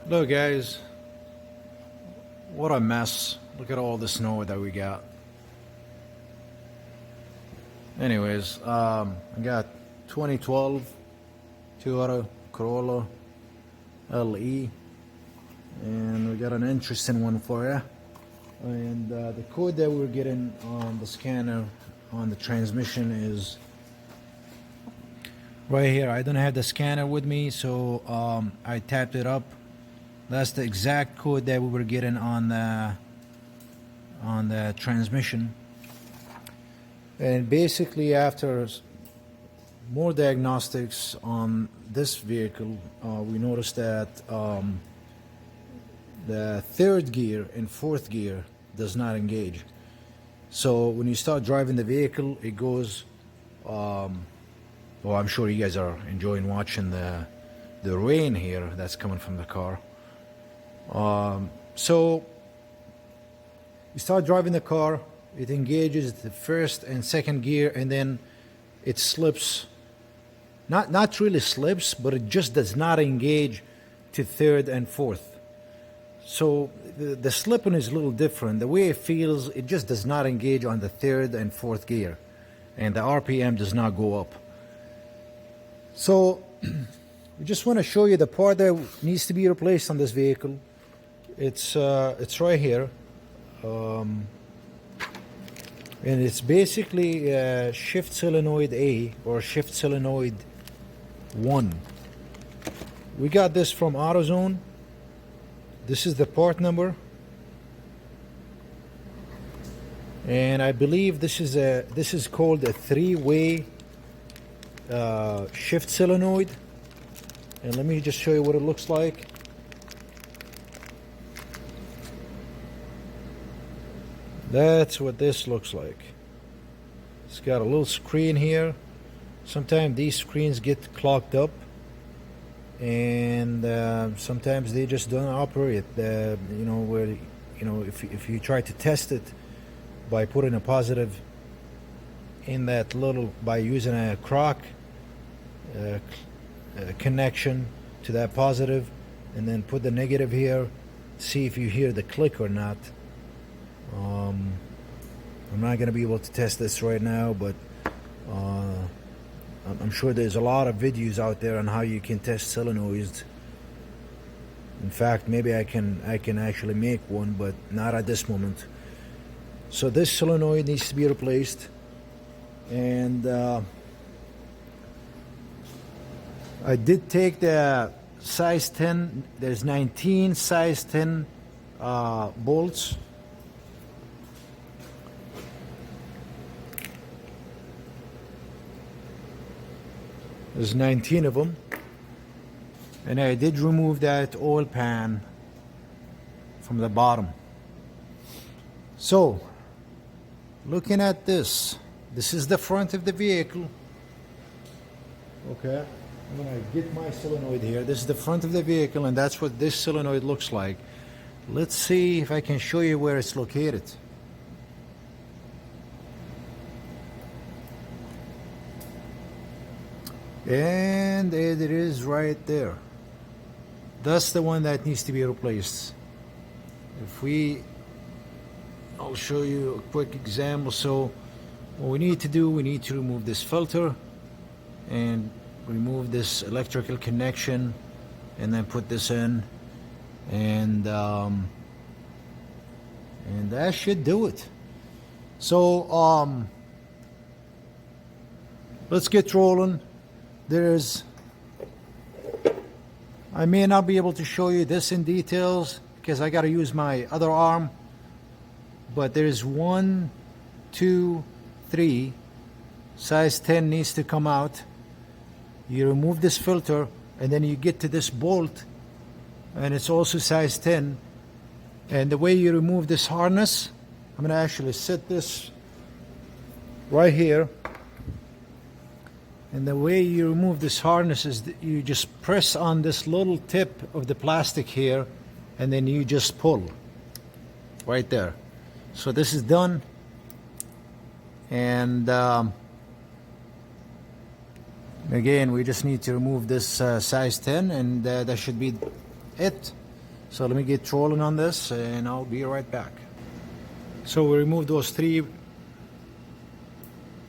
Look, guys, what a mess. Look at all the snow that we got. Anyways, I got 2012 Toyota Corolla LE, and we got an interesting one for you. And the code that we're getting on the scanner on the transmission is right here. I don't have the scanner with me, so I tapped it up. That's the exact code that we were getting on the transmission. And basically, after more diagnostics on this vehicle, we noticed that the third gear and fourth gear does not engage. So when you start driving the vehicle, it goes. Well, I'm sure you guys are enjoying watching the rain here that's coming from the car. So you start driving the car, it engages the first and second gear, and then it slips. Not really slips, but it just does not engage to third and fourth. So the slipping is a little different. The way it feels, it just does not engage on the third and fourth gear, and the RPM does not go up. So we just want to show you the part that needs to be replaced on this vehicle. It's right here, and it's basically shift solenoid A or shift solenoid 1. We got this from AutoZone. This is the part number, and I believe this is called a 3-way shift solenoid. And let me just show you what it looks like. That's what this looks like. It's got a little screen here. Sometimes these screens get clogged up, and sometimes they just don't operate. If you try to test it by putting a positive in that little, by using a crock connection to that positive, and then put the negative here, see if you hear the click or not. I'm not going to be able to test this right now, but I'm sure there's a lot of videos out there on how you can test solenoids. In fact, maybe I can actually make one, but not at this moment. So this solenoid needs to be replaced, and I did take the size 10. There's 19 size 10 bolts. There's 19 of them, and I did remove that oil pan from the bottom. So looking at this is the front of the vehicle. Okay, I'm gonna get my solenoid here. This is the front of the vehicle, and that's what this solenoid looks like. Let's see if I can show you where it's located. And it is right there. That's the one that needs to be replaced. I'll show you a quick example. So what we need to do, we need to remove this filter and remove this electrical connection, and then put this in, and that should do it. So let's get rolling. I may not be able to show you this in details because I got to use my other arm, but there's 1, 2, 3. Size 10 needs to come out. You remove this filter, and then you get to this bolt, and it's also size 10. And the way you remove this harness, I'm going to actually set this right here. And the way you remove this harness is that you just press on this little tip of the plastic here, and then you just pull right there. So this is done, and again, we just need to remove this size 10, and that should be it. So let me get trolling on this and I'll be right back. So we removed those 3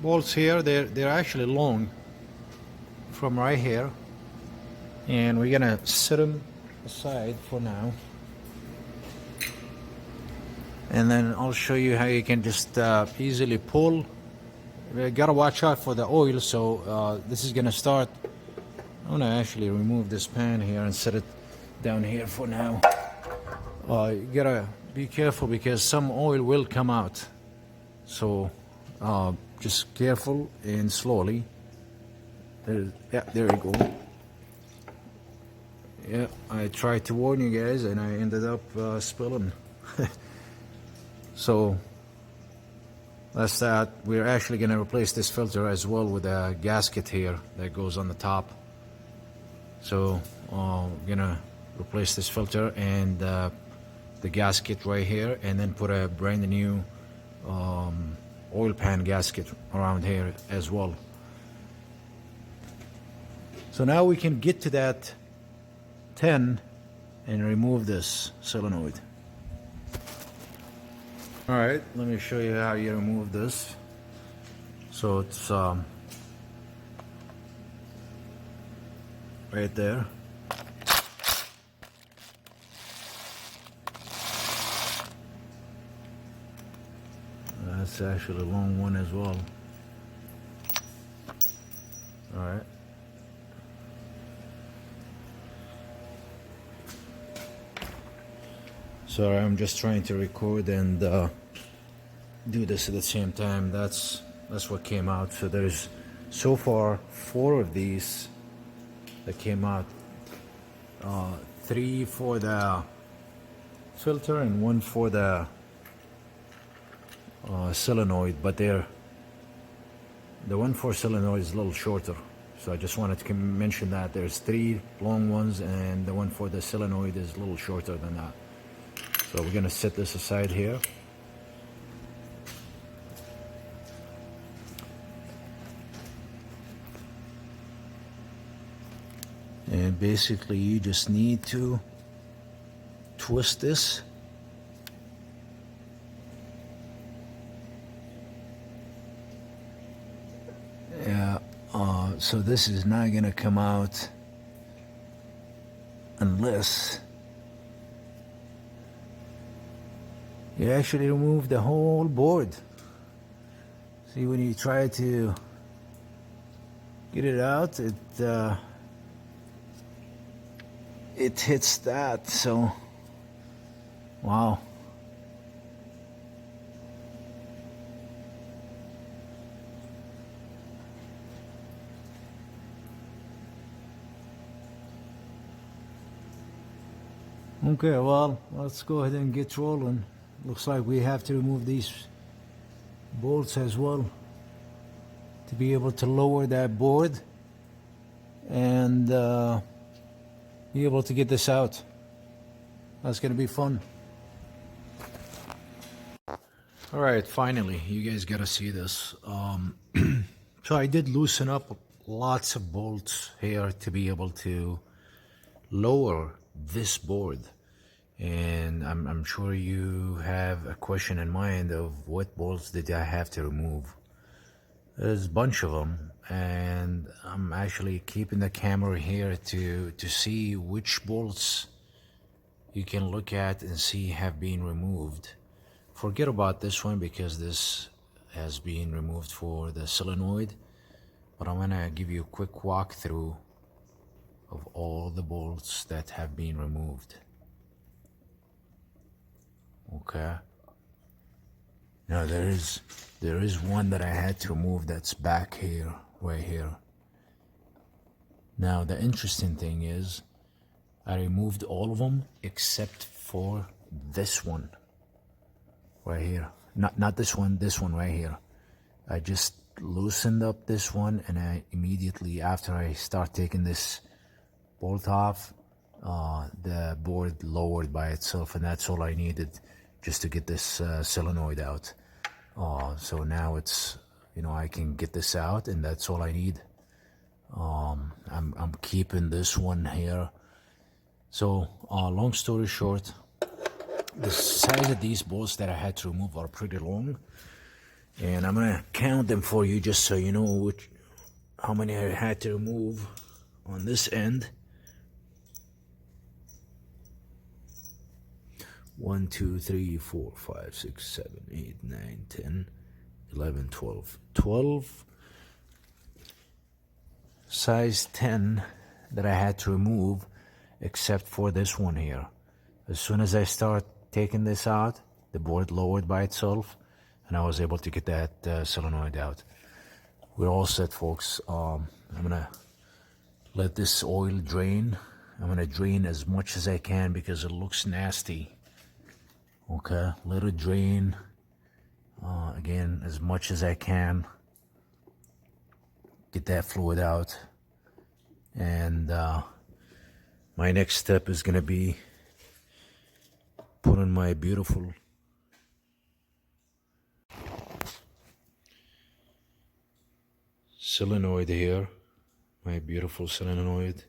bolts here. They're actually long from right here, and we're gonna set them aside for now, and then I'll show you how you can just easily pull. You gotta watch out for the oil. So this is gonna start. I'm gonna actually remove this pan here and set it down here for now. You gotta be careful because some oil will come out, so just careful and slowly. Yeah, there we go. Yeah, I tried to warn you guys and I ended up spilling. So that's that. We're actually gonna replace this filter as well with a gasket here that goes on the top. So we're gonna replace this filter and the gasket right here, and then put a brand new oil pan gasket around here as well. So now we can get to that 10 and remove this solenoid. All right, let me show you how you remove this. So it's right there. That's actually a long one as well. All right. Sorry, I'm just trying to record and do this at the same time. That's what came out. So there's so far 4 of these that came out. 3 for the filter and 1 for the solenoid, but the one for solenoid is a little shorter. So I just wanted to mention that there's 3 long ones and the one for the solenoid is a little shorter than that. So we're gonna set this aside here. And basically you just need to twist this. Yeah, so this is not gonna come out unless you actually remove the whole board. See, when you try to get it out, it hits that. So wow. Okay, well, let's go ahead and get rolling. Looks like we have to remove these bolts as well to be able to lower that board and be able to get this out. That's gonna be fun. All right, finally, you guys gotta see this. So I did loosen up lots of bolts here to be able to lower this board. And I'm sure you have a question in mind of what bolts did I have to remove. There's a bunch of them, and I'm actually keeping the camera here to see which bolts you can look at and see have been removed. Forget about this one because this has been removed for the solenoid, but I'm gonna give you a quick walkthrough of all the bolts that have been removed. Okay. Now there is one that I had to remove that's back here, right here. Now the interesting thing is I removed all of them except for this one right here. Not this one right here. I just loosened up this one, and I immediately after I start taking this bolt off, the board lowered by itself, and that's all I needed just to get this solenoid out. So now it's, you know, I can get this out, and that's all I need. I'm keeping this one here So long story short, the size of these bolts that I had to remove are pretty long, and I'm gonna count them for you just so you know how many I had to remove on this end. 1, 2, 3, 4, 5, 6, 7, 8, 9, 10, 11, 12. 12 size 10 that I had to remove, except for this one here. As soon as I start taking this out, the board lowered by itself, and I was able to get that solenoid out. We're all set, folks. I'm gonna let this oil drain. I'm gonna drain as much as I can because it looks nasty. Okay, let it drain again as much as I can. Get that fluid out, and my next step is gonna be putting my beautiful solenoid here, my beautiful solenoid.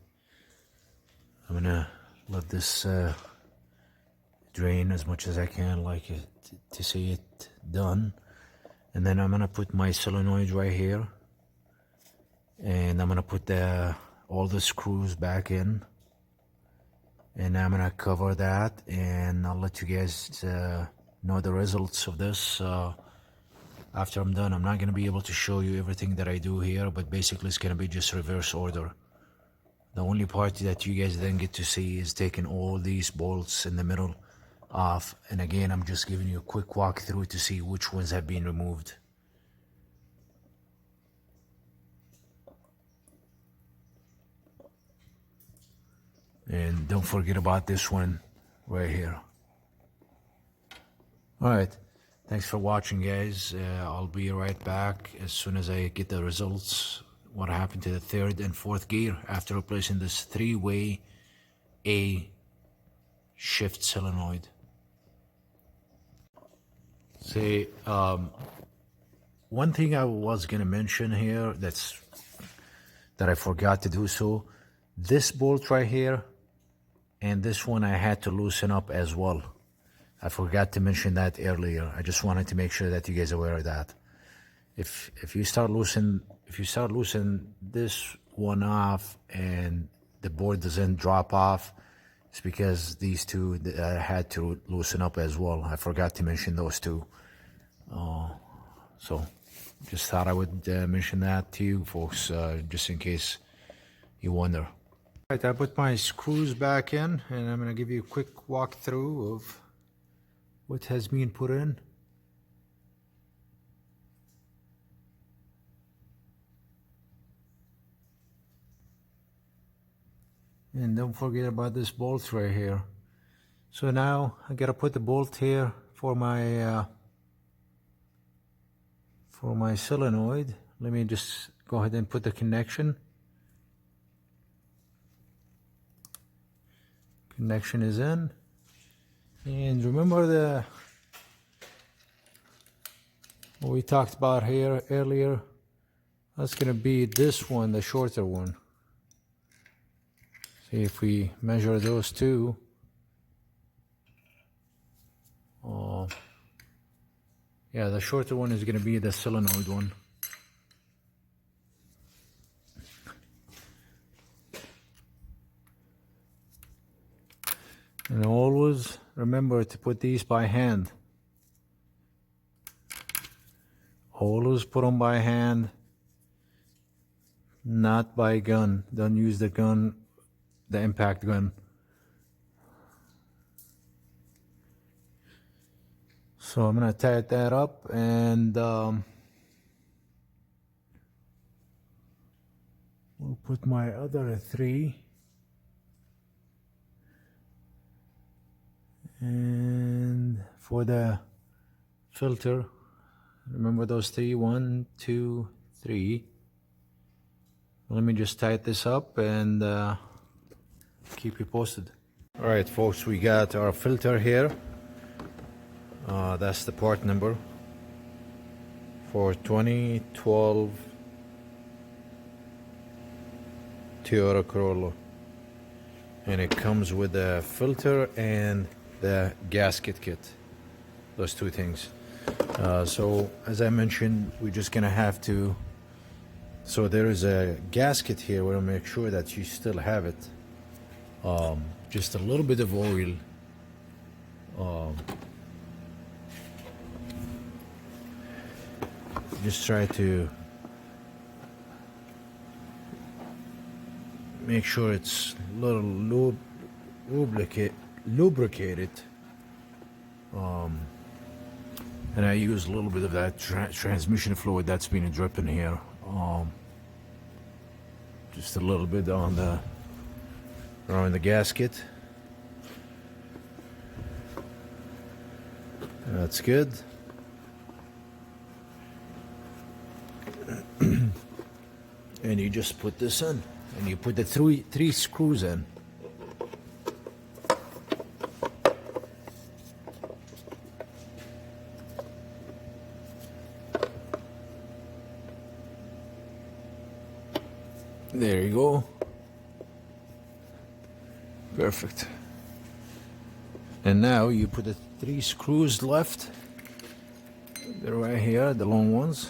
I'm gonna let this drain as much as I can, like it, to see it done, and then I'm gonna put my solenoid right here, and I'm gonna put all the screws back in, and I'm gonna cover that, and I'll let you guys know the results of this after I'm done. I'm not gonna be able to show you everything that I do here, but basically it's gonna be just reverse order. The only part that you guys then get to see is taking all these bolts in the middle off, and again I'm just giving you a quick walkthrough to see which ones have been removed. And don't forget about this one right here. Alright, thanks for watching, guys. I'll be right back as soon as I get the results, what happened to the third and fourth gear after replacing this 3-way A shift solenoid. See, one thing I was gonna mention here that I forgot to do so, this bolt right here and this one I had to loosen up as well. I forgot to mention that earlier. I just wanted to make sure that you guys are aware of that. If you start loosening this one off and the board doesn't drop off, it's because these two I had to loosen up as well. I forgot to mention those two. So just thought I would mention that to you folks, just in case you wonder. Right, I put my screws back in, and I'm gonna give you a quick walkthrough of what has been put in. And don't forget about this bolt right here. So now I gotta put the bolt here for my solenoid. Let me just go ahead and put the connection. Connection is in. And remember what we talked about here earlier? That's gonna be this one, the shorter one. See if we measure those two. Yeah, the shorter one is gonna be the solenoid one. And always remember to put these by hand. Always put them by hand, not by gun. Don't use the gun, the impact gun. So I'm gonna tie that up, and we'll put my other 3. And for the filter, remember those 3, 1, 2, 3. Let me just tie this up and keep you posted. All right, folks, we got our filter here. That's the part number for 2012 Toyota Corolla. And it comes with the filter and the gasket kit, those two things. So as I mentioned, we're just gonna have to, so there is a gasket here. We'll make sure that you still have it. Just a little bit of oil. Just try to make sure it's a little lubricated. And I use a little bit of that transmission fluid that's been dripping here. Just a little bit on the around the gasket. That's good. And you just put this in, and you put the three screws in. There you go. Perfect. And now you put the 3 screws left. They're right here, the long ones.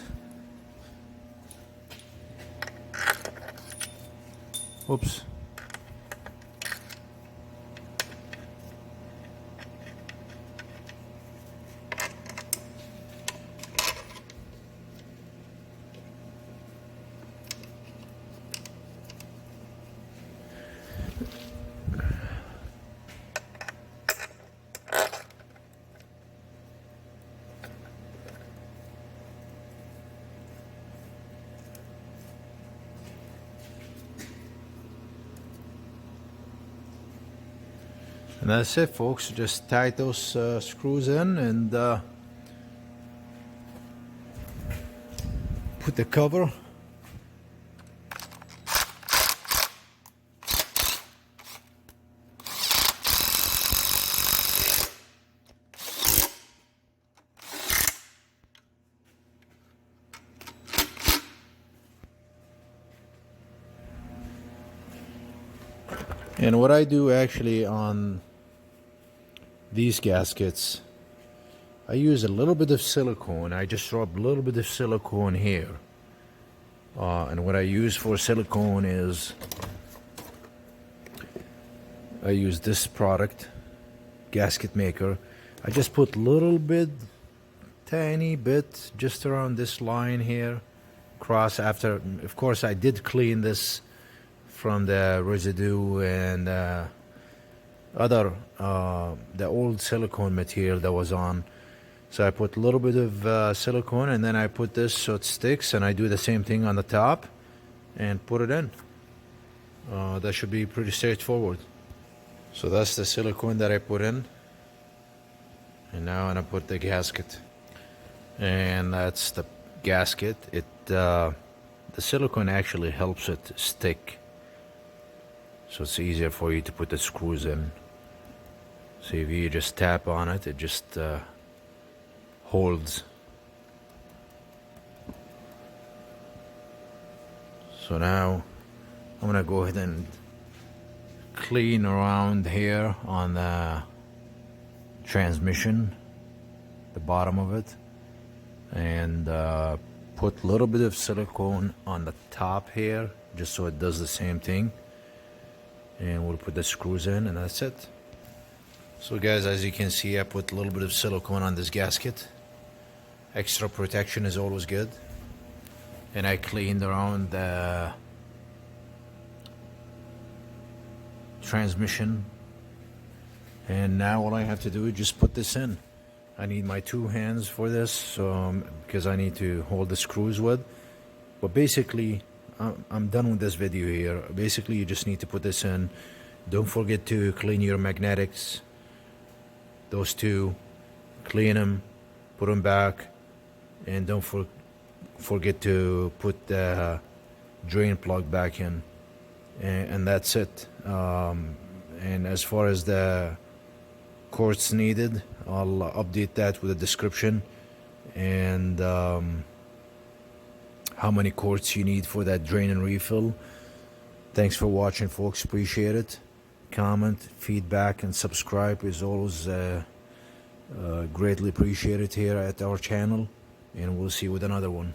Oops. And that's it, folks. Just tie those screws in and put the cover. And what I do actually on these gaskets, I use a little bit of silicone. I just rub a little bit of silicone here. And what I use for silicone is, I use this product, gasket maker. I just put a little bit, tiny bit, just around this line here, cross after, of course I did clean this from the residue and other the old silicone material that was on. So I put a little bit of silicone, and then I put this so it sticks, and I do the same thing on the top and put it in. That should be pretty straightforward. So that's the silicone that I put in, and now I'm gonna put the gasket, and that's the gasket. The silicone actually helps it stick, so it's easier for you to put the screws in. So if you just tap on it, it just holds. So now I'm gonna go ahead and clean around here on the transmission, the bottom of it, and put a little bit of silicone on the top here, just so it does the same thing. And we'll put the screws in, and that's it. So guys, as you can see, I put a little bit of silicone on this gasket. Extra protection is always good. And I cleaned around the transmission, and now all I have to do is just put this in. I need my 2 hands for this, because I need to hold the screws with. But basically, I'm done with this video here. Basically, you just need to put this in. Don't forget to clean your magnetics. Those 2, clean them, put them back, and don't forget to put the drain plug back in. And that's it. And as far as the quartz needed, I'll update that with a description and how many quartz you need for that drain and refill. Thanks for watching, folks. Appreciate it. comment, feedback, and subscribe is always greatly appreciated here at our channel. And we'll see you with another one.